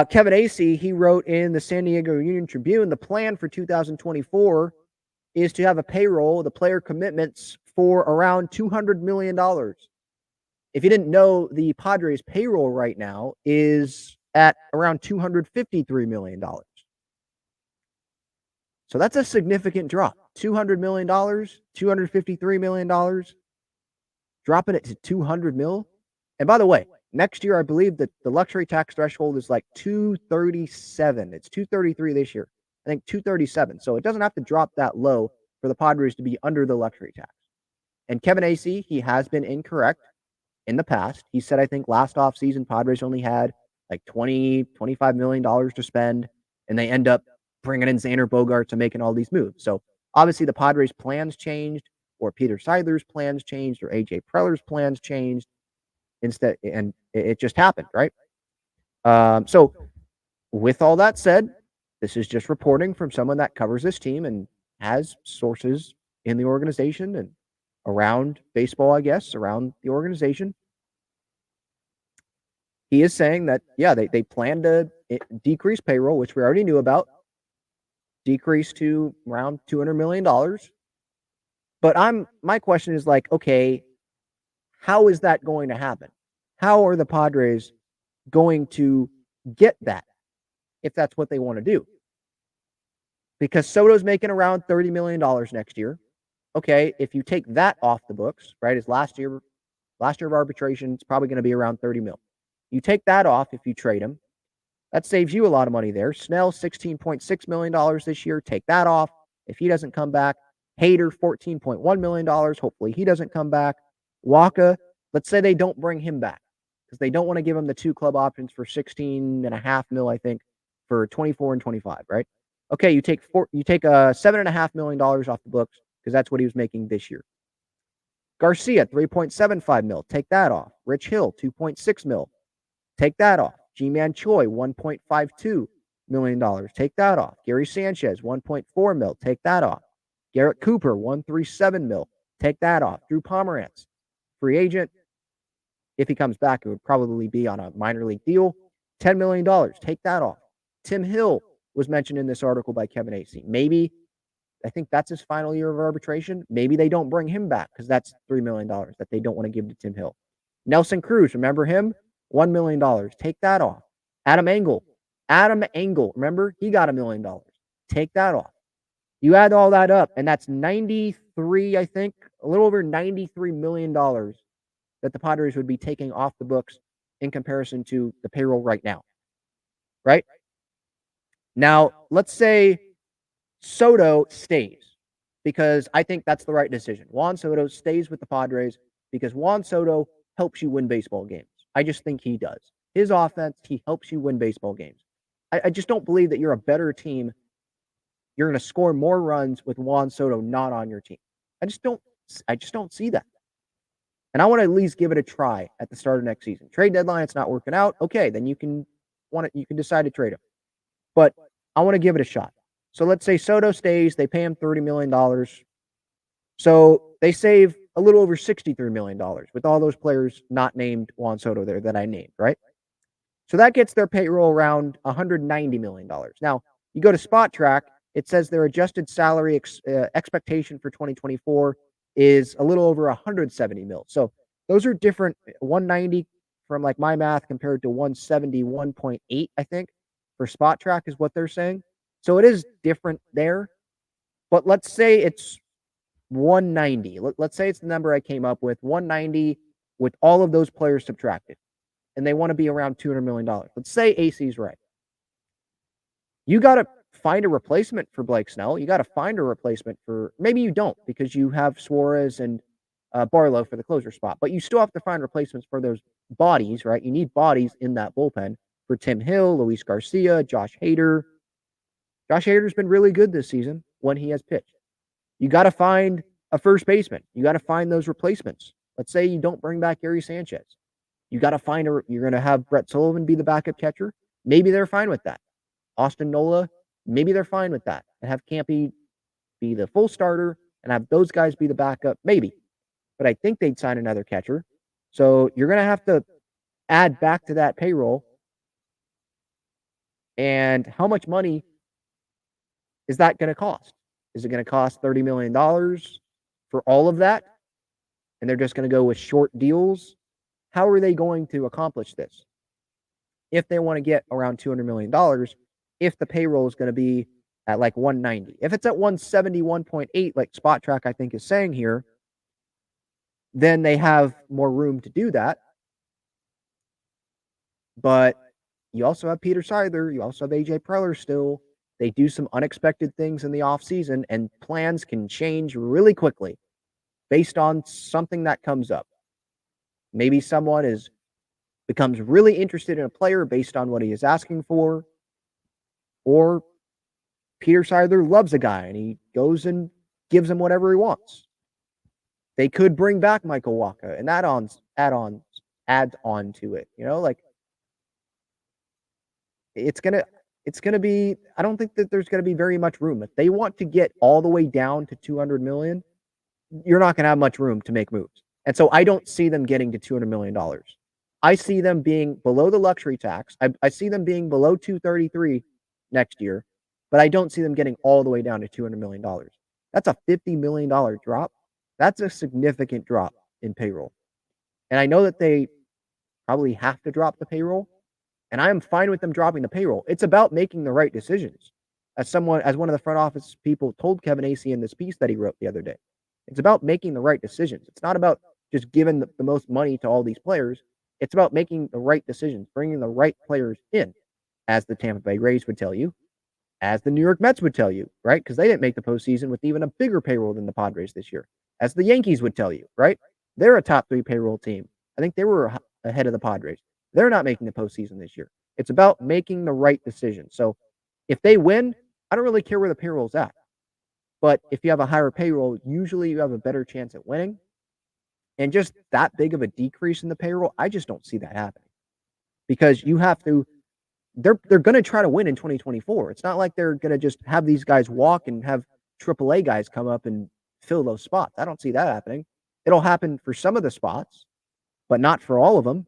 Kevin Acee, he wrote in the San Diego Union Tribune, the plan for 2024 is to have a payroll, the player commitments for around $200 million. If you didn't know, the Padres payroll right now is at around $253 million. So that's a significant drop. $200 million, $253 million, dropping it to 200 mil. And by the way, next year, I believe that the luxury tax threshold is like 237. It's 233 this year. I think 237. So it doesn't have to drop that low for the Padres to be under the luxury tax. And Kevin Acee, he has been incorrect in the past. He said, I think last offseason, Padres only had like $25 million to spend, and they end up bringing in Xander Bogaerts and making all these moves. So obviously the Padres' plans changed, or Peter Seidler's plans changed, or AJ Preller's plans changed instead, and it just happened, right? So with all that said, this is just reporting from someone that covers this team and has sources in the organization and around baseball, I guess, around the organization. He is saying that, yeah, they plan to decrease payroll, which we already knew about, decrease to around $200 million. But my question is like, okay, how is that going to happen? How are the Padres going to get that if that's what they want to do? Because Soto's making around $30 million next year. Okay, if you take that off the books, right, as last year of arbitration, it's probably going to be around 30 mil. You take that off if you trade him. That saves you a lot of money there. Snell, $16.6 million this year. Take that off if he doesn't come back. Hader, $14.1 million. Hopefully he doesn't come back. Waka, let's say they don't bring him back because they don't want to give him the two club options for $16.5 million, I think, for 24 and 25, right? Okay, you take $7.5 million off the books because that's what he was making this year. Garcia, $3.75 million. Take that off. Rich Hill, $2.6 million. Take that off. G-Man Choi, $1.52 million. Take that off. Gary Sanchez, $1.4 million. Take that off. Garrett Cooper, $137 million. Take that off. Drew Pomerantz, free agent. If he comes back, it would probably be on a minor league deal. $10 million. Take that off. Tim Hill was mentioned in this article by Kevin Acee. Maybe, I think that's his final year of arbitration. Maybe they don't bring him back because that's $3 million that they don't want to give to Tim Hill. Nelson Cruz, remember him? $1 million. Take that off. Adam Engel, remember? He got $1 million. Take that off. You add all that up, and that's 93, I think, a little over $93 million that the Padres would be taking off the books in comparison to the payroll right now. Right? Now, let's say Soto stays, because I think that's the right decision. Juan Soto stays with the Padres because Juan Soto helps you win baseball games. I just think he does. His offense, he helps you win baseball games. I just don't believe that you're a better team. You're going to score more runs with Juan Soto not on your team. I just don't see that. And I want to at least give it a try at the start of next season. Trade deadline, it's not working out. Okay, then you can decide to trade him. But I want to give it a shot. So let's say Soto stays, they pay him $30 million. So they save a little over $63 million with all those players not named Juan Soto there that I named, right? So that gets their payroll around $190 million. Now, you go to Spot Track, it says their adjusted salary expectation for 2024 is a little over $170 million. So those are different. 190 from like my math compared to 171.8, I think, for Spot Track is what they're saying. So it is different there. But let's say it's 190. Let's say it's the number I came up with, 190 with all of those players subtracted. And they want to be around $200 million. Let's say AC's right. You got to find a replacement for Blake Snell. You got to find a replacement for, maybe you don't because you have Suarez and Barlow for the closer spot, but you still have to find replacements for those bodies, right? You need bodies in that bullpen for Tim Hill, Luis Garcia, Josh Hader. Josh Hader's been really good this season when he has pitched. You got to find a first baseman. You got to find those replacements. Let's say you don't bring back Gary Sanchez. You got to find you're going to have Brett Sullivan be the backup catcher. Maybe they're fine with that. Austin Nola, maybe they're fine with that and have Campy be the full starter and have those guys be the backup. Maybe. But I think they'd sign another catcher. So you're going to have to add back to that payroll And how much money is that going to cost? Is it going to cost $30 million for all of that? And they're just going to go with short deals? How are they going to accomplish this? If they want to get around $200 million, if the payroll is going to be at like 190, if it's at 171.8, like Spot Track, I think, is saying here, then they have more room to do that. But you also have Peter Seidler. You also have AJ Preller still. They do some unexpected things in the offseason, and plans can change really quickly based on something that comes up. Maybe someone becomes really interested in a player based on what he is asking for, or Peter Seidler loves a guy and he goes and gives him whatever he wants. They could bring back Michael Wacha, and that adds on to it. Like it's gonna be. I don't think that there's gonna be very much room if they want to get all the way down to 200 million. You're not gonna have much room to make moves, and so I don't see them getting to $200 million. I see them being below the luxury tax. I see them being below 233 next year, but I don't see them getting all the way down to $200 million. That's a $50 million drop. That's a significant drop in payroll. And I know that they probably have to drop the payroll, and I am fine with them dropping the payroll. It's about making the right decisions. As one of the front office people told Kevin Acee in this piece that he wrote the other day, it's about making the right decisions. It's not about just giving the most money to all these players. It's about making the right decisions, bringing the right players in, as the Tampa Bay Rays would tell you, as the New York Mets would tell you, right? Because they didn't make the postseason with even a bigger payroll than the Padres this year, as the Yankees would tell you, right? They're a top 3 payroll team. I think they were ahead of the Padres. They're not making the postseason this year. It's about making the right decision. So if they win, I don't really care where the payroll's at. But if you have a higher payroll, usually you have a better chance at winning. And just that big of a decrease in the payroll, I just don't see that happening. Because you have to, they're going to try to win in 2024. It's not like they're going to just have these guys walk and have AAA guys come up and fill those spots. I don't see that happening. It'll happen for some of the spots, but not for all of them.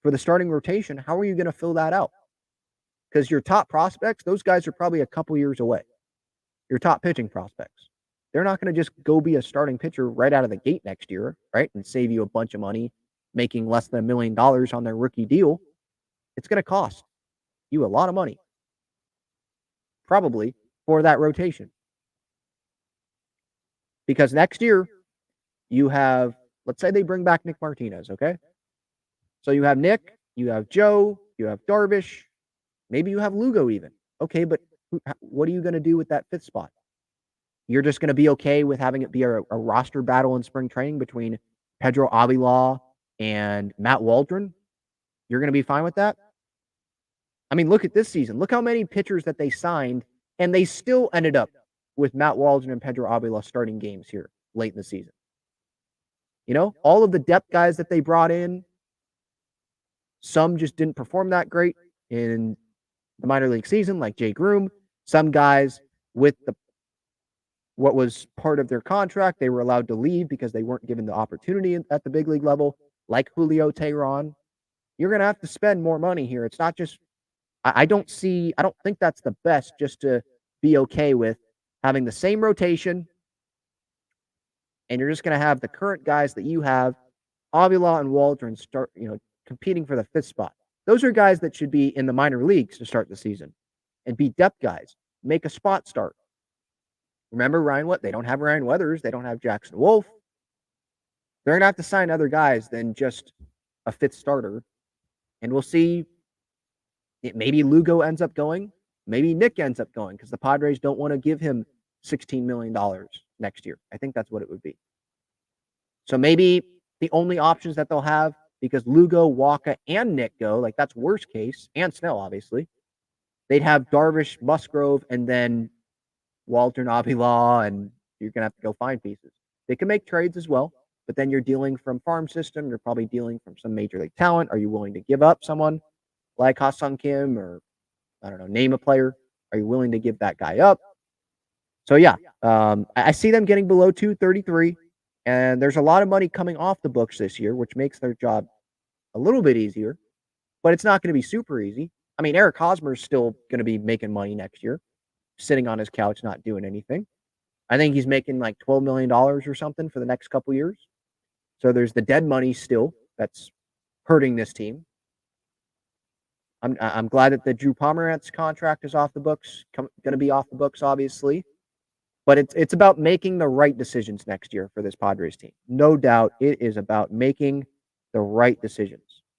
For the starting rotation, how are you going to fill that out? Because your top prospects, those guys are probably a couple years away. Your top pitching prospects. They're not going to just go be a starting pitcher right out of the gate next year, right? And save you a bunch of money, making less than $1 million on their rookie deal. It's going to cost you a lot of money, probably, for that rotation. Because next year, you have, let's say they bring back Nick Martinez, okay? So you have Nick, you have Joe, you have Darvish, maybe you have Lugo even. Okay, but what are you going to do with that 5th spot? You're just going to be okay with having it be a roster battle in spring training between Pedro Avila and Matt Waldron? You're going to be fine with that? I mean, look at this season. Look how many pitchers that they signed, and they still ended up with Matt Waldron and Pedro Avila starting games here late in the season. All of the depth guys that they brought in, some just didn't perform that great in the minor league season, like Jay Groom. Some guys with what was part of their contract, they were allowed to leave because they weren't given the opportunity at the big league level, like Julio Teheran. You're going to have to spend more money here. It's not just, I don't think that's the best, just to be okay with having the same rotation, and you're just going to have the current guys that you have, Avila and Waldron, start, competing for the 5th spot. Those are guys that should be in the minor leagues to start the season and be depth guys. Make a spot start. Remember they don't have Ryan Weathers. They don't have Jackson Wolf. They're going to have to sign other guys than just a 5th starter. And we'll see. Maybe Lugo ends up going. Maybe Nick ends up going because the Padres don't want to give him $16 million next year. I think that's what it would be. So maybe the only options that they'll have, because Lugo, Wacha, and Nick go, like that's worst case, and Snell, obviously, they'd have Darvish, Musgrove, and then Waldron, Avila, and you're going to have to go find pieces. They can make trades as well, but then you're dealing from farm system. You're probably dealing from some major league talent. Are you willing to give up someone like Ha-Sung Kim, or, I don't know, name a player? Are you willing to give that guy up? So, yeah, I see them getting below 233, and there's a lot of money coming off the books this year, which makes their job a little bit easier, but it's not going to be super easy. I mean, Eric Hosmer's still going to be making money next year, sitting on his couch, not doing anything. I think he's making like $12 million or something for the next couple years. So there's the dead money still that's hurting this team. I'm glad that the Drew Pomerantz contract is off the books, going to be off the books, obviously. But it's about making the right decisions next year for this Padres team. No doubt it is about making the right decisions.